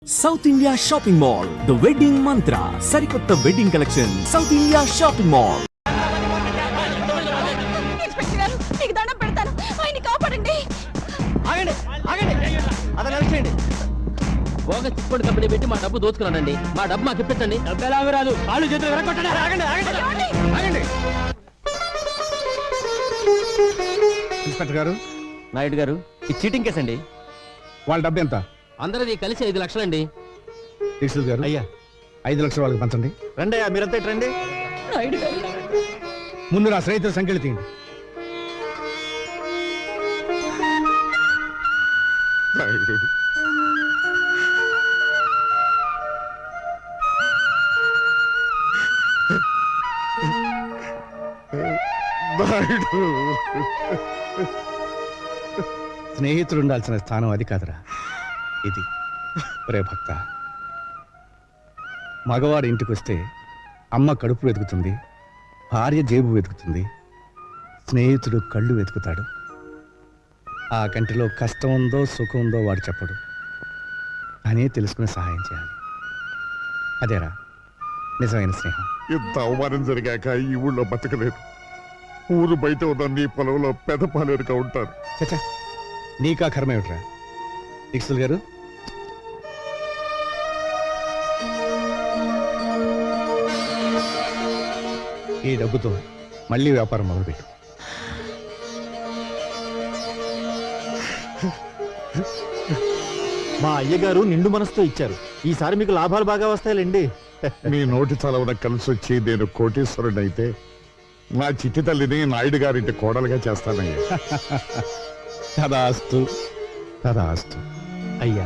South India shopping mall, the wedding Mantra, సరికొత్త wedding collection. South India shopping mall. చిప్పటి company పెట్టి మా డబ్బు దోచుకున్నానండి. మా డబ్బు మాకు ఇప్పించండి. డబ్బు ఎలాగో రాదు. వాళ్ళు చేతులు ఇన్స్పెక్టర్ గారు, నాయుడు గారు, ఈ చీటింగ్ కేసు అండి. వాళ్ళ డబ్బు ఎంత? అందరిది కలిసి 5 లక్షలండి. దీక్షిత్ గారు, అయ్యా 5 లక్షలు వాళ్ళకి పంచండి. రండి అయ్యా, మీరంతా రండి. ముందు నా స్నేహితుల సంఖ్యలు తీయండి. స్నేహితుడు ఉండాల్సిన స్థానం అది కాదురా, ఇది. ఒరే భక్త, మగవాడు ఇంటికి వస్తే అమ్మ కడుపు వెతుకుతుంది, భార్య జేబు వెతుకుతుంది, స్నేహితుడు కళ్ళు వెతుకుతాడు. ఆ కంటిలో కష్టం ఉందో సుఖం ఉందో వాడు చెప్పడు, అనే తెలుసుకుని సహాయం చేయాలి. అదేరా నిజమైన స్నేహం. ఇంత అవమానం జరిగాక ఈ ఊళ్ళో బతకలేదు. ఊరు బయట ఉన్న నీ పొలంలో పెదపాలేరుగా ఉంటారు. చచ్చా, నీకా కర్మ ఏమిట్రా? దీక్షితులు గారు, ఈ డబ్బుతో మళ్ళీ వ్యాపారం మొదలుపెట్టు. మా అయ్యగారు నిండు మనసుతో ఇచ్చారు. ఈసారి మీకు లాభాలు బాగా వస్తాయిలేండి. మీ నోటి చలవన కలిసి వచ్చి నేను కోటీశ్వరుడైతే నా చిట్టి తల్లిని నాయుడు గారింటి కోడలుగా చేస్తానయ్యా. తదాస్తు, తదాస్తు. అయ్యా,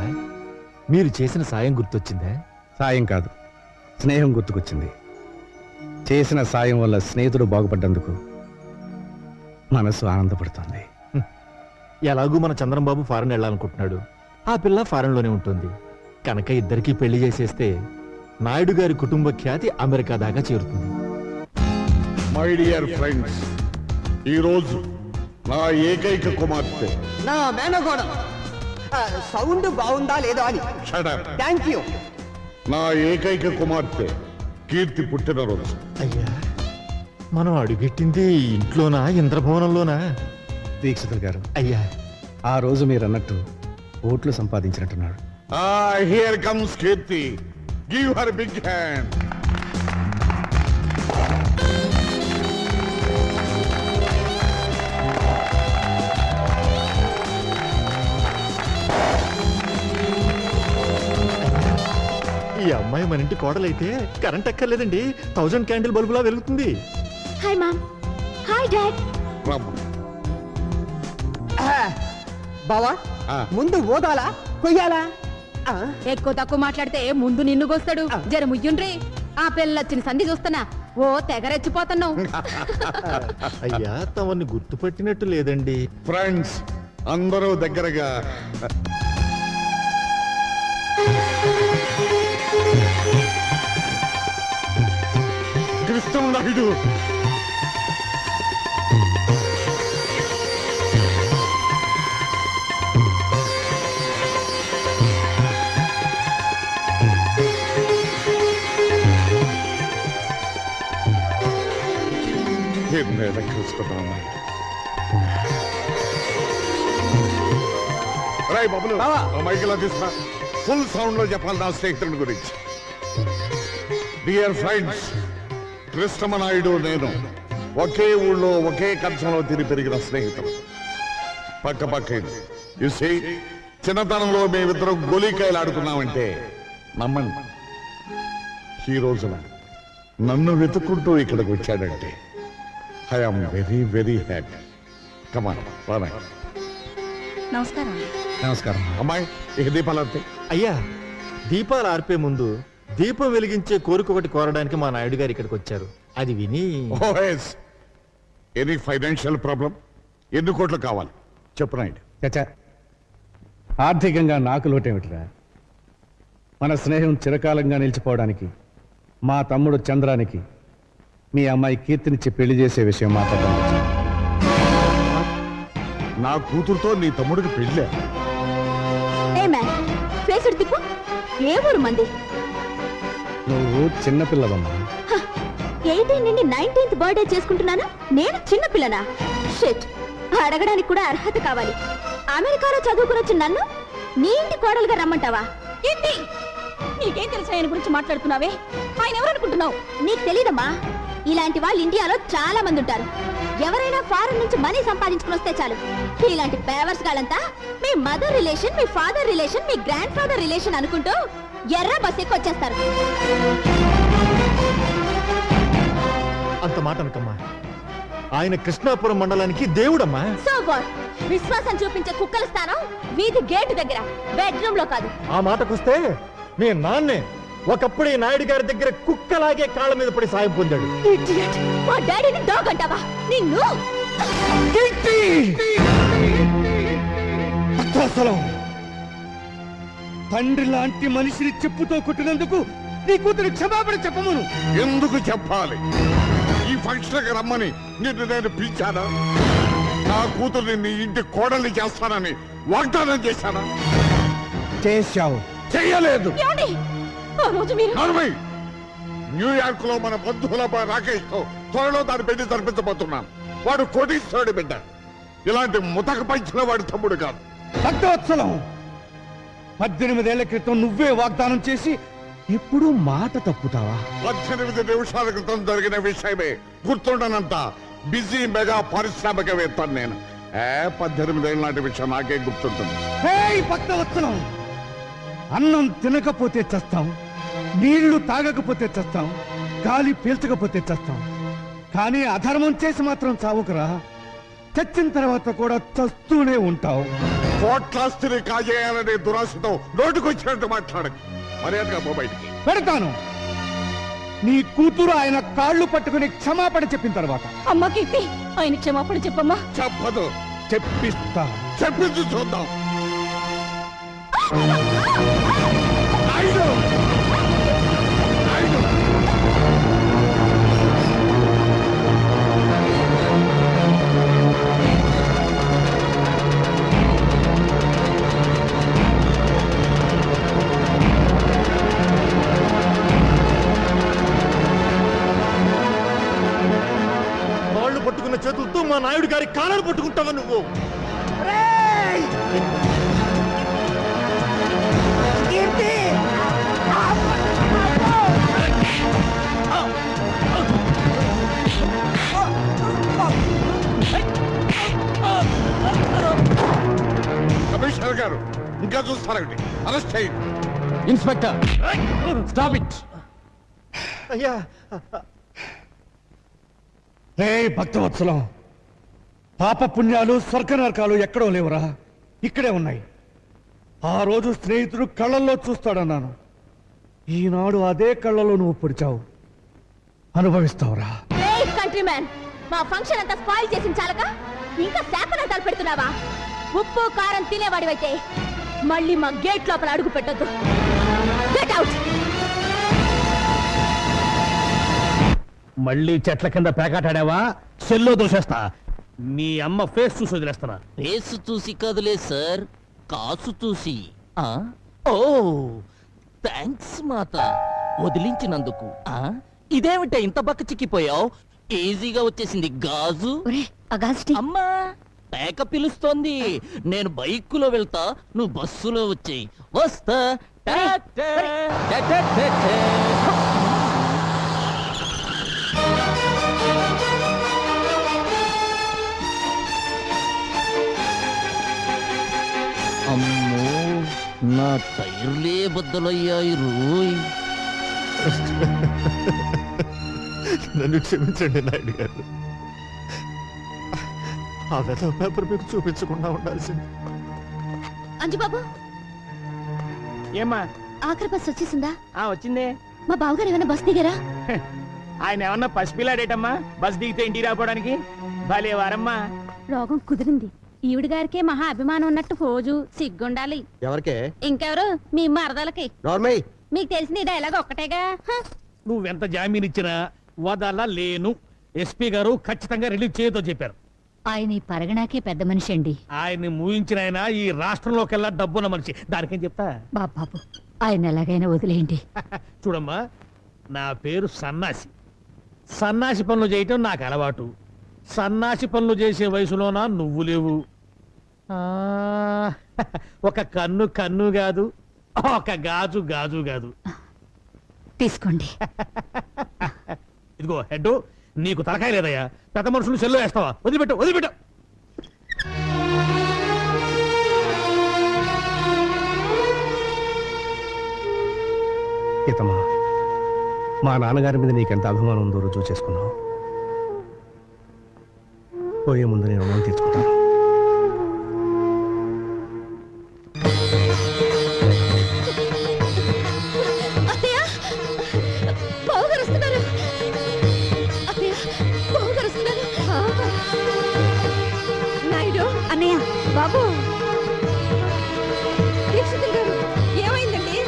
మీరు చేసిన సాయం గుర్తొచ్చిందా? సాయం కాదు, స్నేహం గుర్తుకొచ్చింది. చేసిన సాయం వల్ల స్నేహితుడు బాగుపడ్డందుకు మనసు ఆనందపడుతుంది. ఎలాగూ మన చంద్రంబాబు ఫారెన్ వెళ్ళాలనుకుంటున్నాడు. ఆ పిల్ల ఫారెన్ లోనే ఉంటుంది కనుక ఇద్దరికి పెళ్లి చేసేస్తే నాయుడు గారి కుటుంబ ఖ్యాతి అమెరికా దాకా చేరుతుంది. మై డియర్ ఫ్రెండ్స్, ఈ రోజు నా ఏకైక కుమార్తె, నా మేనగోడ సౌండ్ బాగుందా లేదా అని. Thank you. నా ఏకైక కుమార్తె కీర్తి పుట్టినరోజు. అయ్యా, మనం అడుగెట్టింది ఇంట్లోనా ఇంద్రభవనంలోనా? దీక్షితులు గారు, అయ్యా, ఆ రోజు మీరు అన్నట్టు ఓట్లు సంపాదించినట్టున్నాడు. Here comes Keerthi. Give her big hand. ఈ అమ్మాయి మన ఇంటి కోడలైతే కరెంట్ ఎక్కర్లేదండి. 1000 క్యాండిల్ బల్బులా వెలుగుతుంది. Hi mom. Hi dad. బావా, ముందు ఓదాలా కొయ్యాలా? ఎక్కువ తక్కువ మాట్లాడితే ముందు నిన్ను కోస్తాడు. జర ముయ్యుండ్రి. ఆ పిల్లొచ్చిన సంధి చూస్తున్నా ఓ తెగరెచ్చిపోతున్నావు. అయ్యా, తమని గుర్తుపట్టినట్టు లేదండి. ఫ్రెండ్స్ అందరూ దగ్గరగా. కృష్ణ నాయుడు, బాబులు మైకిలా తీసుకురా. ఫుల్ సౌండ్ లో చెప్పాలి నా స్నేహితుడి గురించి. డియర్ ఫ్రెండ్స్, కృష్ణమనాయుడు నేను ఒకే ఊళ్ళో ఒకే కంచంలో తిరిగి పెరిగిన స్నేహితులు. పక్క పక్క చూసి చిన్నతనంలో మేమిద్దరం గోలీకాయలు ఆడుకున్నామంటే నమ్మండి, ఈ రోజున నన్ను వెతుక్కుంటూ ఇక్కడికి వచ్చాడంటే ఐఎమ్ వెరీ వెరీ హ్యాపీ. కమాన్, రానాయ్. నమస్కారం. నమస్కారం. అమ్మాయి, ఇక దీపాలు. అయ్యా, దీపాలు ఆర్పే ముందు దీపం వెలిగించే కోరిక ఒకటి కోరడానికి మా నాయుడు గారు ఇక్కడికి వచ్చారు. అది విని ఎనీ ఫైనాన్షియల్ ప్రాబ్లం? ఎన్ని కోట్లు కావాలి చెప్పు నాయుడు. చచ్చా, ఆర్థికంగా నాకు లోటేమిటిరా? మన స్నేహం చిరకాలంగా నిలిచిపోవడానికి మా తమ్ముడు చంద్రానికి మీ అమ్మాయి కీర్తినిచ్చి పెళ్లి చేసే విషయం మాట్లాడడం వచ్చాను. నా కూతురుతో నీ తమ్ముడికి పెళ్ళే. ఏ మ్యాన్ ఫేస్ తిప్పు. ఏ ఊరు మంది? నువ్వు చిన్నపిల్లవమ్మా. 18 నుండి 19th బర్త్డే చేసుకుంటున్నాను. నేను చిన్న పిల్లనా? షిట్. అడగడానికి కూడా అర్హత కావాలి. అమెరికాలో చదువుకుని వచ్చిన నన్ను నీ ఇంటి కోడలుగా రమ్మంటావా? ఏంటి నీకేం తెలుసు ఆయన గురించి మాట్లాడుతున్నావే? ఆయన ఎవరనుకుంటున్నావు? నీకు తెలీదమ్మా. ఇలాంటి వాళ్ళు ఇండియాలో చాలా మంది ఉంటారు. ఎవరైనా ఫారెన్ నుంచి మనీ సంపాదించుకుని వస్తే చాలు, ఇలాంటి పేవర్స్ గాలంతా మీ మదర్ రిలేషన్, మీ ఫాదర్ రిలేషన్, మీ గ్రాండ్ ఫాదర్ రిలేషన్ అనుకుంటూ ఎర్ర బస్ ఎక్కి వచ్చేస్తారు. అంత మాట అనకమ్మా. ఆయన కృష్ణాపురం మండలానికి దేవుడమ్మా. So what? విశ్వాసం చూపించే కుక్కల స్థానం వీధి గేటు దగ్గర, బెడ్రూమ్ లో కాదు. ఆ మాటకొస్తే మీ నాన్నే ఒకప్పుడు ఈ నాయుడు గారి దగ్గర కుక్కలాగే కాళ్ళ మీద పడి సాయం పొందాడు. Idiot! మా డాడీని డాగ్ అంటావా? నిన్ను అసలు తండ్రి లాంటి మనిషిని చెప్పుతో కొట్టినందుకు నీ కూతురు క్షమాపణ చెప్పమను. ఎందుకు చెప్పాలి? ఈ ఫంక్షన్కి రమ్మని నిన్ను నేను పిలిచానా? నా కూతుర్ని నీ ఇంటి కోడల్ని చేస్తానని వాగ్దానం చేశానా? చేశావు. చెయ్యలేదు. ఏమండి? ఆ రోజు మీరు నర్మయ్, న్యూయార్క్ లో మన బంధువుల రాకేష్ తో త్వరలో దాని పెళ్లి జరిపించబోతున్నాను. వాడు కోటీశ్వరుడి బిడ్డ. ఇలాంటి ముతక పంచిన వాడి తమ్ముడు కాదు. భక్తవత్సలం, 18 ఏళ్ల క్రితం నువ్వే వాగ్దానం చేసి ఎప్పుడు మాట తప్పుతావా? 18 నిమిషాల క్రితం జరిగిన విషయమే గుర్తుండనంత బిజీ మెగా పారిశ్రామికవేత్తను నేను. 18 ఏళ్ళ నాటి విషయం నాకే గుర్తుంటుంది. భక్తవత్సలం, అన్నం తినకపోతే చస్తాం, నీళ్లు తాగకపోతే చస్తాం, గాలి పీల్చకపోతే చస్తాం. కానీ అధర్మం చేసి మాత్రం చావుకురా. చచ్చిన తర్వాత కూడా చస్తూనే ఉంటావు. కోట్లాస్తిని కాజేయాలనే దురాశతో నోటుకొచ్చినట్టు మాట్లాడకు. మర్యాదగా పో బయటికి. పెడతాను. నీ కూతురు ఆయన కాళ్ళు పట్టుకుని క్షమాపణ చెప్పిన తర్వాత. అమ్మ కీర్తి, ఆయన క్షమాపణ చెప్పమ్మా. చెప్పదు. చెప్పిస్తా. చెప్పింది చూద్దాం. నాయుడు! నాయుడు! కాళ్ళు పట్టుకున్న చేతులతో మా నాయుడు గారి కాళ్ళను పట్టుకుంటావా నువ్వు? కమిషనర్ గారు, ఇంకా చూస్తారండి. అరెస్ట్ చేయండి. Inspector, stop it. అయ్యా, రే భక్తవత్సలం, పాప పుణ్యాలు స్వర్గ నరకాలు ఎక్కడో లేవురా, ఇక్కడే ఉన్నాయి. ఆ రోజు స్నేహితుడు కళ్ళల్లో చూస్తాడన్నాను. ఈనాడు అదే కళ్ళలో నువ్వు పొడిచావు. అనుభవిస్తావురా. కంట్రీ మ్యాన్, మా ఫంక్షన్ అంతా స్పాయిల్ చేసిన చాలక ఇంకా శాపనార్థాలు పెడుతున్నావా? ఉప్పు కారం తినేవాడివైతే మళ్ళీ మా గేట్ లోపల అడుగు పెట్టొద్దు. Get out. మళ్ళీ చెట్ల కింద పేకాటాడావా? సెల్లో దోసేస్తా. మీ అమ్మ ఫేస్ చూసి వదిలేస్తానా? ఫేస్ చూసి కదలే సార్, కాసు చూసి. ఆ ఓ థ్యాంక్స్ మాత, వదిలించినందుకు. ఇదేమిటా ఇంత బక్క చిక్కిపోయావు? ఈజీగా వచ్చేసింది గాజు. అమ్మా, పేక పిలుస్తోంది. నేను బైకులో వెళ్తా, నువ్వు బస్సులో వచ్చేయి. వస్తా. టాటా. టాటా. అమ్మో, నా టైర్లే బద్దలయ్యాయి రోయ్. నన్ను క్షమించండి నాయుడు గారు. ఆ వెధవ పేపర్ మీకు చూపించకుండా ఉండాల్సింది. అంజుబాబు, ఏమ్మా? ఆఖరి బస్ వచ్చేసిందా? వచ్చిందే. మా బావగారు ఏమైనా బస్ దిగారా? ఆయన ఏమన్నా పసిపిల్లాడేటమ్మా బస్ దిగితే ఇంటికి రాపోవడానికి? భలే వారమ్మా. రోగం కుదిరింది. ఈవిడ గారికే మహా అభిమానం ఉన్నట్టు ఫోజు సిగ్గుండాలి. ఎవరికే? ఇంకెవరు? మీ మరదలకి. నార్మల్. మీకు తెలిసిన ఈ డైలాగ్ ఒక్కటేగా. నువ్వెంత జామీన్ ఇచ్చినా వదలలేను. ఎస్పీ గారు ఖచ్చితంగా రిలీజ్ చేయొద్దో చెప్పారు. ఆయన ఈ పరగణాకే పెద్ద మనిషి అండి. ఆయన్ని మూయించిన ఆయన ఈ రాష్ట్రంలోకెల్లా డబ్బున్న మనిషి. దానికేం చెప్తా. బాబు ఆయన ఎలాగైనా వదిలేయండి. చూడమ్మా, నా పేరు సన్నాసి. సన్నాసి పనులు చేయటం నాకు అలవాటు. సన్నాసి పనులు చేసే వయసులోనా నువ్వు లేవు. ఆ, ఒక కన్ను కన్ను కాదు, ఒక గాజు గాజు కాదు. తీసుకోండి. ఇదిగో హెడ్, నీకు తలకాయ లేదయ్యా. పెద్ద మనుషులు సెల్లో వేస్తావా? వదిలిపెట్టు వదిలిపెట్టు. గీతమ్మా, మా నాన్నగారి మీద నీకెంత అభిమానం ఉందో రుజువు చేసుకున్నావు. పోయే ముందు నేను రుణం తీర్చుకుంటాను. అన్నయ్య, బాబు, దీక్షితులు గారు, ఏమైందండి?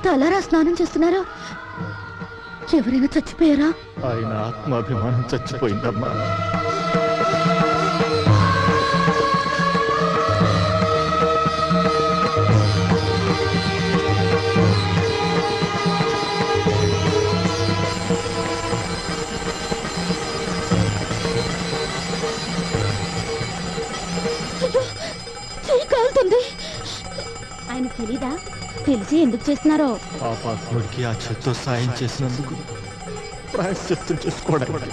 తలారా స్నానం చేస్తున్నారా? ఎవరైనా చచ్చిపోయారా? ఆయన ఆత్మాభిమానం చచ్చిపోయిందమ్మా. చెయ్యి కాలుతుంది. ఆయన తెలీదా? తెలిసి ఎందుకు చేస్తున్నారో? పాపాత్ముడికి ఆ చేత్తో సాయం చేసినందుకు ప్రాయశ్చిత్తం చేసుకోవడానికి.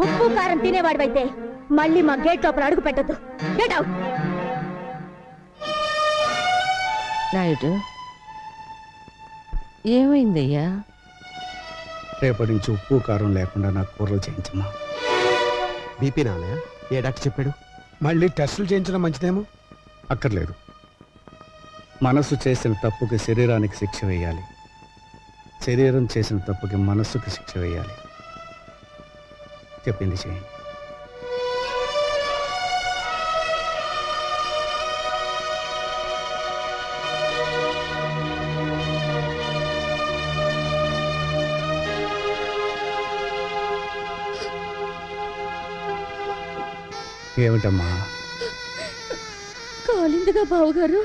ఉప్పు కారం తినేవాడివైతే మళ్ళీ మా గేట్ లోపల అడుగు పెట్టద్దు. Get out. నాయుడు, ఏమైందయ్యా? రేపటి నుంచి ఉప్పు కారం లేకుండా నాకు కూరలు చేయించమ్మా. బీపీ నాన్నయ్య, ఏ డాక్టర్ చెప్పాడు? మళ్ళీ టెస్టులు చేయించడం మంచిదేమో. అక్కర్లేదు. మనస్సు చేసిన తప్పుకి శరీరానికి శిక్ష వేయాలి, శరీరం చేసిన తప్పుకి మనస్సుకి శిక్ష వేయాలి. చెప్పింది చేయండి. ఏమిటమ్మా? కాలిందిగా బావగారు,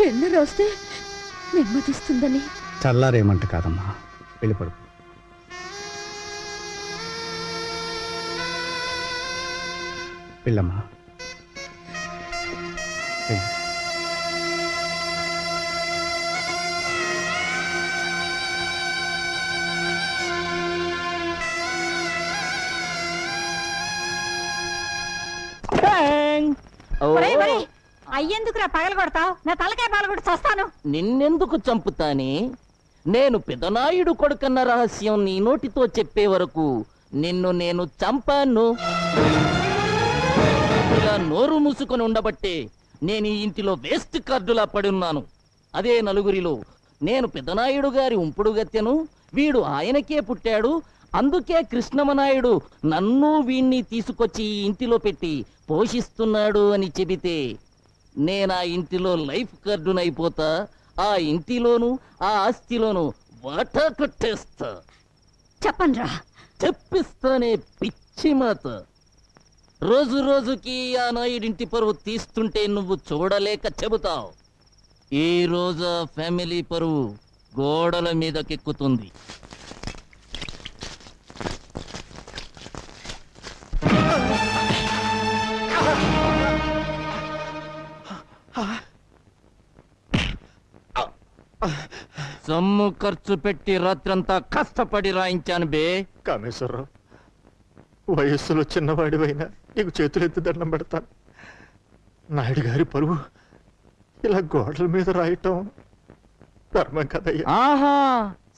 వెన్న రాస్తే నెమ్మదిస్తుందని. చల్లారేమంట కాదమ్మా, వెళ్ళిపడు. వెళ్ళమ్మా, వెళ్ళు. అయ్యేందుకురా పగల కొడతావు? నా తలకాయ పగల కొట్టి చస్తాను. నిన్నెందుకు చంపుతానే? నేను పెదనాయుడు కొడుకన్న రహస్యం నీ నోటితో చెప్పే వరకు నిన్ను నేను చంపాను. ఇలా నోరు మూసుకొని ఉండబట్టే నేను ఈ ఇంటిలో వేస్ట్ కార్డులా పడున్నాను. అదే నలుగురిలో నేను పెదనాయుడు గారి ఉంపుడు గత్తెను, వీడు ఆయనకే పుట్టాడు, అందుకే కృష్ణమనాయుడు నన్ను వీణ్ణి తీసుకొచ్చి ఈ ఇంటిలో పెట్టి పోషిస్తున్నాడు అని చెబితే నేను ఆ ఇంటిలో లైఫ్ కార్డునైపోతా. ఆ ఇంటిలోను ఆ ఆస్తిలోను వాటా కొట్టేస్తా. చెప్పండ్రా. చెప్పిస్తానే పిచ్చి మాత. రోజు రోజుకి ఆ నాయుడింటి పరువు తీస్తుంటే నువ్వు చూడలేక చెబుతావు. ఈ రోజు ఆ ఫ్యామిలీ పరువు గోడల మీదకెక్కుతుంది. సొమ్ము ఖర్చు పెట్టి రాత్రంతా కష్టపడి రాయించాను బే. కామేశ్వరరావు, వయస్సులో చిన్నవాడివైనా నీకు చేతులెత్తి దండం పెడతాను. నాయుడు గారి పరువు ఇలా గోడల మీద రాయటం ధర్మం కదయ్యా. ఆహా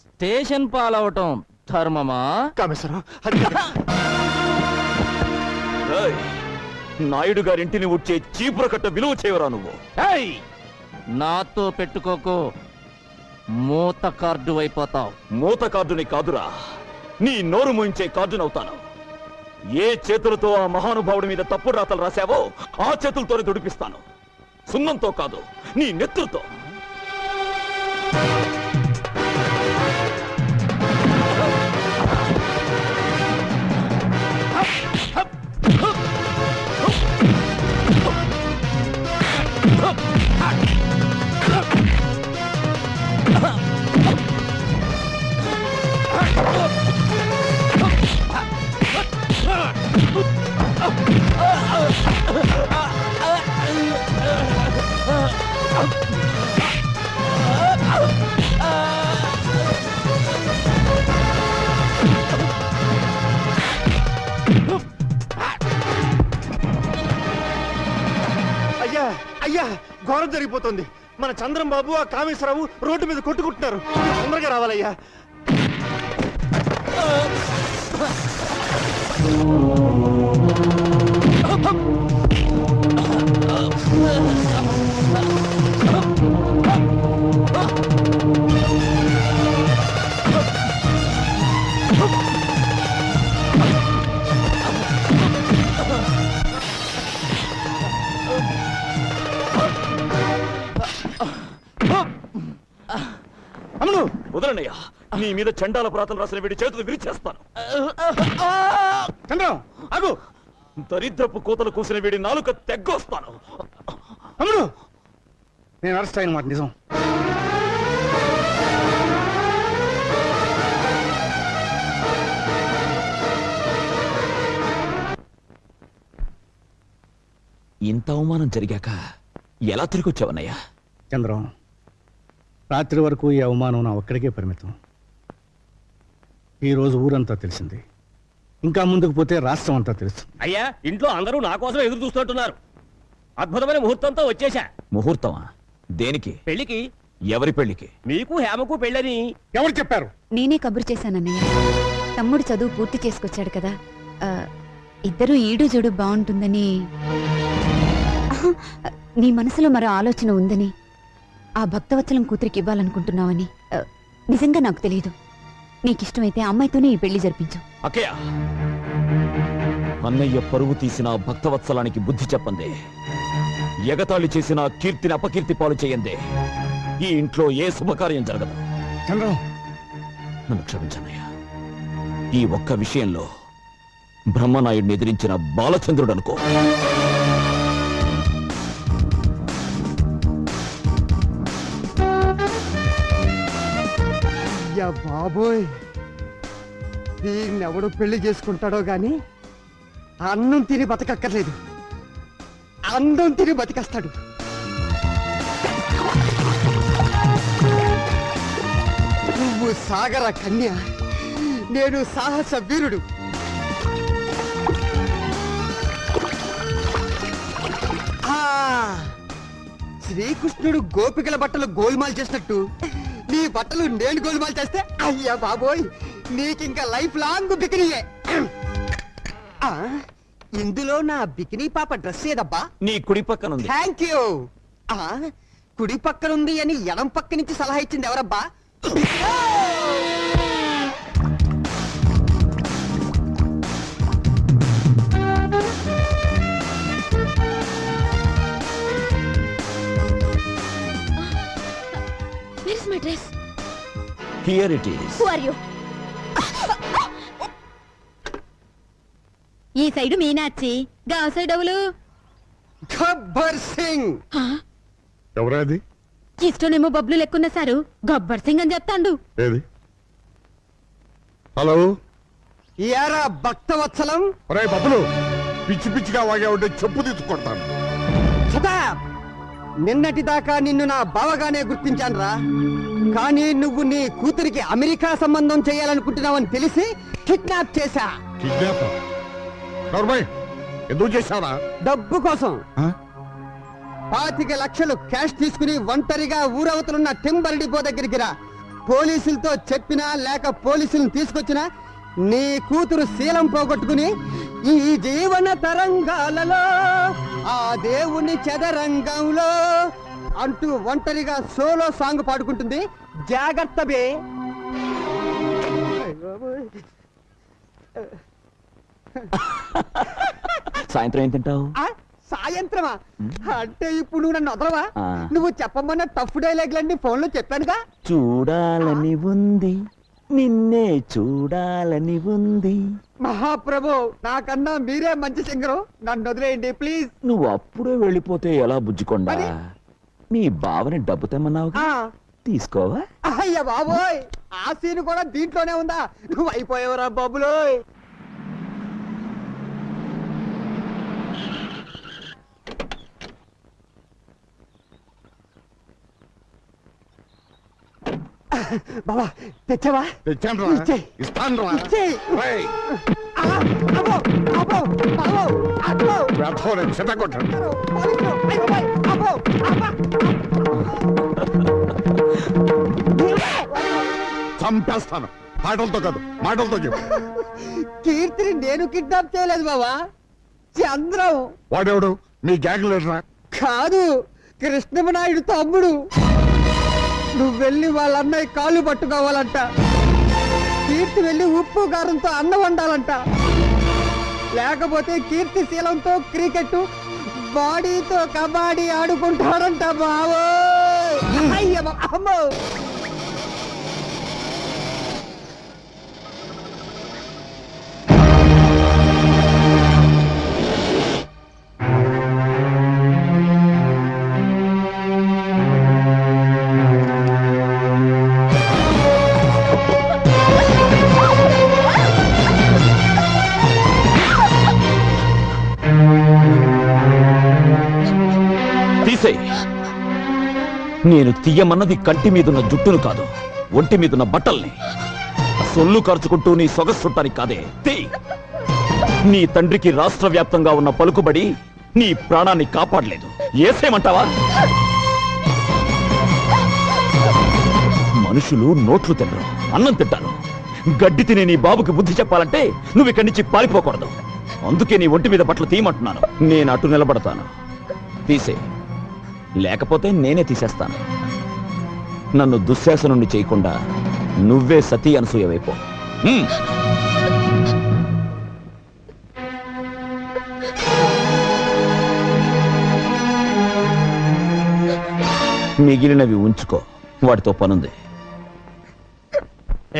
స్టేషన్ పాలవటం ధర్మమా? కామేశ్వరం అది నాయుడు గారింటిని వచ్చే చీపుర కట్ట విలువ చేయవరా నువ్వు? ఏయ్! నాతో పెట్టుకోకు, మూత కార్డు అయిపోతావు. మూత కార్డుని కాదురా, నీ నోరు మూయించే కార్డునవుతాను. ఏ చేతులతో ఆ మహానుభావుడి మీద తప్పుడు రాతలు రాశావో ఆ చేతులతోనే దుడిపిస్తాను. సున్నంతో కాదు, నీ నెత్తులతో. అయ్యా అయ్యా ఘోరం జరిగిపోతుంది. మన చంద్రం బాబు ఆ కామేశ్వరరావు రోడ్డు మీద కొట్టుకుంటున్నారు. తొందరగా రావాలయ్యా. అమ్మను వదలనయ్యా, నీ మీద చండాల ప్రాతలు రాసిన వీడి చేతులు విరిచేస్తాను. చంద్రం ఆగు. దరిద్రపు కోతలు కూసిన వీడి నాలుక తెగ్గొస్తాను. అమ్ముడు, నేను అరెస్ట్ అయిన మాట నిజం. ఇంత అవమానం జరిగాక ఎలా తిరిగి వచ్చావన్నయ్యా? చంద్రం, రాత్రి వరకు ఈ అవమానం నా ఒక్కడికే పరిమితం. ఈరోజు ఊరంతా తెలిసింది. ఇంకా ముందుకు పోతే రాష్ట్రం అంతా తెలుసు. అయ్యా, ఇంట్లో అందరూ నా కోసం ఎదురు చూస్తుంటున్నారు. అద్భుతమైన ముహూర్తంతో వచ్చేశా. ముహూర్తమా? దేనికి? పెళ్లికి. ఎవరి పెళ్లికి? మీకు హేమకు పెళ్ళని. ఎవరు చెప్పారు? నేనే కబురు చేశానన్నయ్య. తమ్ముడు చదువు పూర్తి చేసుకొచ్చాడు కదా, ఇద్దరు ఈడు జోడు బాగుంటుందని. నీ మనసులో మరో ఆలోచన ఉందని, ఆ భక్తవత్సలం కూతురికి ఇవ్వాలనుకుంటున్నావని నిజంగా నాకు తెలియదు. నీకిష్టమైతే అమ్మాయితోనే ఈ పెళ్లి జరిపించు. అక్కయ్య, అన్నయ్య పరువు తీసిన భక్తవత్సలానికి బుద్ధి చెప్పందే, ఎగతాళి చేసిన కీర్తిని అపకీర్తి పాలు చేయందే ఈ ఇంట్లో ఏ శుభకార్యం జరగదు. చంద్రం, నన్ను క్షమించన్నయ్య. ఈ ఒక్క విషయంలో బ్రహ్మనాయుడిని ఎదిరించిన బాలచంద్రుడు అనుకో. బాబోయ్, దీన్నెవడు పెళ్లి చేసుకుంటాడో గాని అన్నం తిని బతకక్కర్లేదు, అందం తిని బతికేస్తాడు. నువ్వు సాగర కన్య, నేను సాహస వీరుడు. శ్రీకృష్ణుడు గోపికల బట్టలు గోల్మాల్ చేసినట్టు నీ బట్టలు నేను గోల్మాల్ చేస్తే, అయ్యా బాబోయ్, నీకింకా లైఫ్ లాంగ్ బికినీయే. ఇందులో నా బికినీ పాప డ్రెస్ ఏదబ్బా? నీ కుడి పక్కన ఉంది. Thank you. కుడి పక్కనుంది అని ఎడం పక్క నుంచి సలహా ఇచ్చింది ఎవరబ్బా? Where is my dress? Here it is. Who are you? ఈ సైడు మీనాచి, గా సైడ్ ఎవలు? గబ్బర్ సింగ్. ఎవరాది? ఇష్టనేమో బబ్లు లెక్కున్న సారు గబ్బర్ సింగ్ అని చెప్తాండు. ఏది? హలో, ఏరా భక్తవత్సలం? ఒరే బబ్బులు, పిచ్చి పిచ్చిగా వాగా ఉంటే చెప్పు తీసుకొడతాను. సదా, నిన్నటి దాకా నిన్ను నా బావగానే గుర్తించానురా. కానీ నువ్వు నీ కూతురికి అమెరికా సంబంధం చేయాలనుకుంటున్నావని తెలిసి కిడ్నాప్ చేశా. కిడ్నాప్? నోర్మై, ఎందుకు చేశావరా? డబ్బు కోసం. 25 లక్షలు క్యాష్ తీసుకుని ఒంటరిగా ఊరవతలున్న టింబర్ డిపో దగ్గరికి రా. పోలీసులతో చెప్పినా లేక పోలీసులను తీసుకొచ్చినా నీ కూతురు శీలం పోగొట్టుకుని ఈ జీవన తరంగాలలో ఆ దేవుని చదరంగంలో అంటూ ఒంటరిగా సోలో సాంగ్ పాడుకుంటుంది. జాగ్రత్త బే. సాయంత్రం ఏం తింటావు? ఆ, సాయంత్రమా? అంటే ఇప్పుడు నువ్వు నన్ను వదలవా? ఆ. నువ్వు చెప్పమన్న టఫ్ డైలాగ్లన్నీ ఫోన్ లో చెప్పానుగా. చూడాలని ఉంది, నిన్నే చూడాలని ఉంది. మహాప్రభు, నాకన్నా మీరే మంచి సింగరు, నన్ను వదిలేయండి ప్లీజ్. నువ్వు అప్పుడే వెళ్ళిపోతే ఎలా బుజ్జికొండా? మరి? మీ బావని డబ్బు తెమ్మన్నావు, ఆ, తీసుకోవా? అయ్య బాబోయ్, ఆ సీన్ కూడా దీంట్లోనే ఉందా? నువ్వు అయిపోయావురా బాబులోయ్. బాబా తెచ్చావా? తెచ్చాను ఇచ్చేయ్. ఇస్తాను ఇచ్చేయ్. ఆ, అబ్బో, అబ్బో, బాబో, అబ్బో. చెత్తకొట్టండి. పోలీసులు, అయ్య బాబోయ్, అబ్బో, అబ్బా. చంపేస్తాను. మాటలతో కాదు, మాటలతో చెప్పు. కీర్తిని నేను కిడ్నాప్ చేయలేదు బాబా, చంద్రం. వాడెవడు? మీ గ్యాంగ్ లీడరా? కాదు, కృష్ణమనాయుడు తమ్ముడు. నువ్వు వెళ్ళి వాళ్ళ అన్నయ్య కాళ్ళు పట్టుకోవాలంట. కీర్తి వెళ్ళి ఉప్పు కారంతో అన్నం వండాలంట. లేకపోతే కీర్తి శీలంతో క్రికెట్, బాడీతో కబడ్డీ ఆడుకుంటాడంట బావో. అయ్య అమ్మో. తీసేయ్. నేను తీయమన్నది కంటి మీదున్న జుట్టును కాదు, ఒంటి మీదున్న బట్టల్ని. సొల్లు ఖర్చుకుంటూ నీ సొగసు చుట్టానికి కాదే. తీ. నీ తండ్రికి రాష్ట్ర వ్యాప్తంగా ఉన్న పలుకుబడి నీ ప్రాణాన్ని కాపాడలేదు. ఏసేమంటావా? మనుషులు నోట్లు తినరు, అన్నం తింటారు. గడ్డి తినే నీ బాబుకి బుద్ధి చెప్పాలంటే నువ్వు ఇక్కడి నుంచి పారిపోకూడదు. అందుకే నీ ఒంటి మీద బట్టలు తీయమంటున్నాను. నేను అటు నిలబడతాను. తీసే, లేకపోతే నేనే తీసేస్తాను. నన్ను దుశ్శాసనుణ్ణి చేయకుండా నువ్వే సతీ అనసూయవైపో. మిగిలినవి ఉంచుకో, వాటితో పనుంది.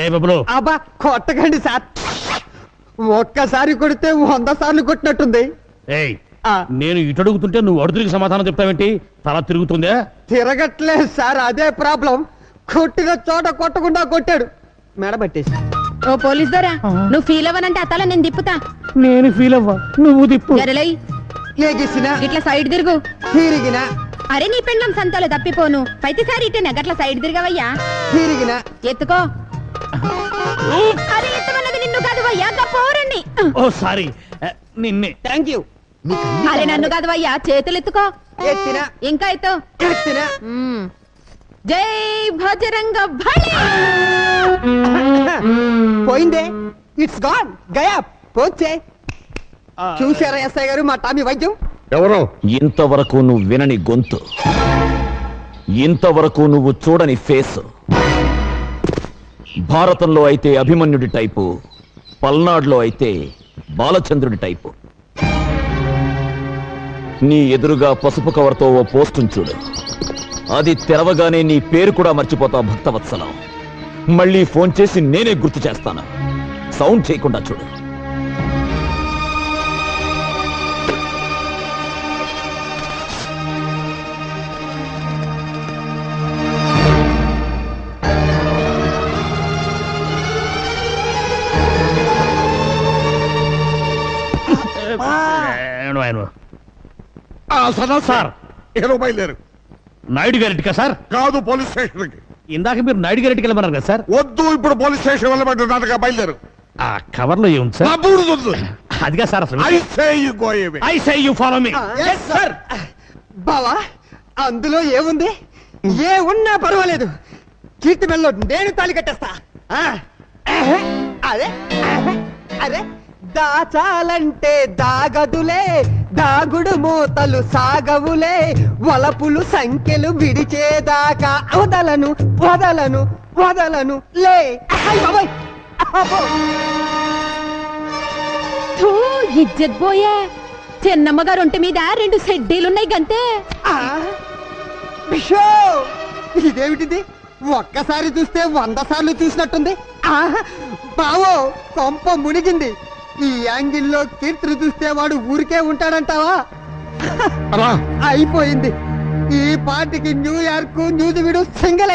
ఏ బబ్లు, అబ్బా కొట్టకండి సార్, ఒక్కసారి కొడితే 100 సార్లు కొట్టినట్టుంది. ఏయ్ ఆ, నేను ఇటు అడుగుతుంటే నువ్వు అడుగురికి సమాధానం చెప్తావేంటి? తల తిరుగుతుందా? తిరగట్లేదు సార్, అదే ప్రాబ్లం. కొట్టిన చోట కొట్టకుండా కొట్టాడు, మెడబట్టేసి. ఓ పోలీస్ దొరా, నువ్వు ఫీల్ అవ్వనంటే అతల నేను తిప్పుతా. నేను ఫీల్ అవ్వ, నువ్వు దిప్పు. జరలై ఏగిసిన ఇట్లా సైడ్ తిరుగు. తిరిగిన అరే నీ పెండ్లం సంతలో తప్పిపోను. ప్రతిసారి ఇటేనా గట్ల సైడ్ తిరగవయ్యా. తిరిగిన ఎత్తుకో. అరే ఎత్తమన్నది నిన్ను కాదు వయ్యా, పోరండి. ఓ సారీ, నిన్నే. Thank you. అరే నన్ను కాదు వయ్యా, చేతులు ఎత్తుకో. ఎత్తిన ఇంకా ఎత్తు. ఎత్తిన. జై భజరంగ బలి. పోయిందే, ఇట్స్ గాన్, గయా పోచే. చూసారా ఎస్ఐ గారు మా టామీ వైద్యం? ఎవరు? ఇంతవరకు నువ్వు వినని గొంతు, ఇంతవరకు నువ్వు చూడని ఫేస్. భారతంలో అయితే అభిమన్యుడి టైపు, పల్నాడులో అయితే బాలచంద్రుడి టైపు. నీ ఎదురుగా పసుపు కవర్తో ఓ పోస్టును చూడు. అది తెరవగానే నీ పేరు కూడా మర్చిపోతావు భక్తవత్సలం. మళ్ళీ ఫోన్ చేసి నేనే గుర్తు చేస్తాను. సౌండ్ చేయకుండా చూడు. సార్, ఏదో బయలుదేరు. నాయుడు గారింటికా సార్? కాదు, పోలీస్ స్టేషన్ కి. ఇందాక మీరు నాయుడు గారింటికి వెళ్ళమన్నారు కదా సార్? వద్దు, ఇప్పుడు పోలీస్ స్టేషన్ వెళ్ళబడ్డా బయలుదేరు. ఆ కవర్ లో ఏముంది సార్? నా బూడిద వద్దు. అదిగా సార్ అసలు. I say you go away. I say you follow me. Sir బావా, అందులో ఏముంది? ఏ ఉన్నా పర్వాలేదు, కీర్తి మెల్లో నేను తాళి కట్టేస్తా. ఆ, ఆహా, అరే ఆహా, అరే దాచాలంటే దాగదులే, దాగుడు మూతలు సాగవులే, వలపులు సంఖ్యలు విడిచేదాకా వదలను వదలను వదలను లే. అయ్ బాబోయ్, అబ్బో. థూ, ఇజ్జత్ పోయే. చిన్నమ్మ గారు ఒంటి మీద 2 సెడ్డీలున్నాయి గంతే. ఆ, బిషో, ఇదేమిటిది? ఒక్కసారి చూస్తే 100 సార్లు చూసినట్టుంది. ఆహా, బావో కొంప మునిగింది. ఈ యాంగిల్లో కీర్తిని చూస్తే వాడు ఊరికే ఉంటాడంటావా? అయిపోయింది. ఈ పార్టీకి న్యూయార్క్ న్యూజివీడు సింగల్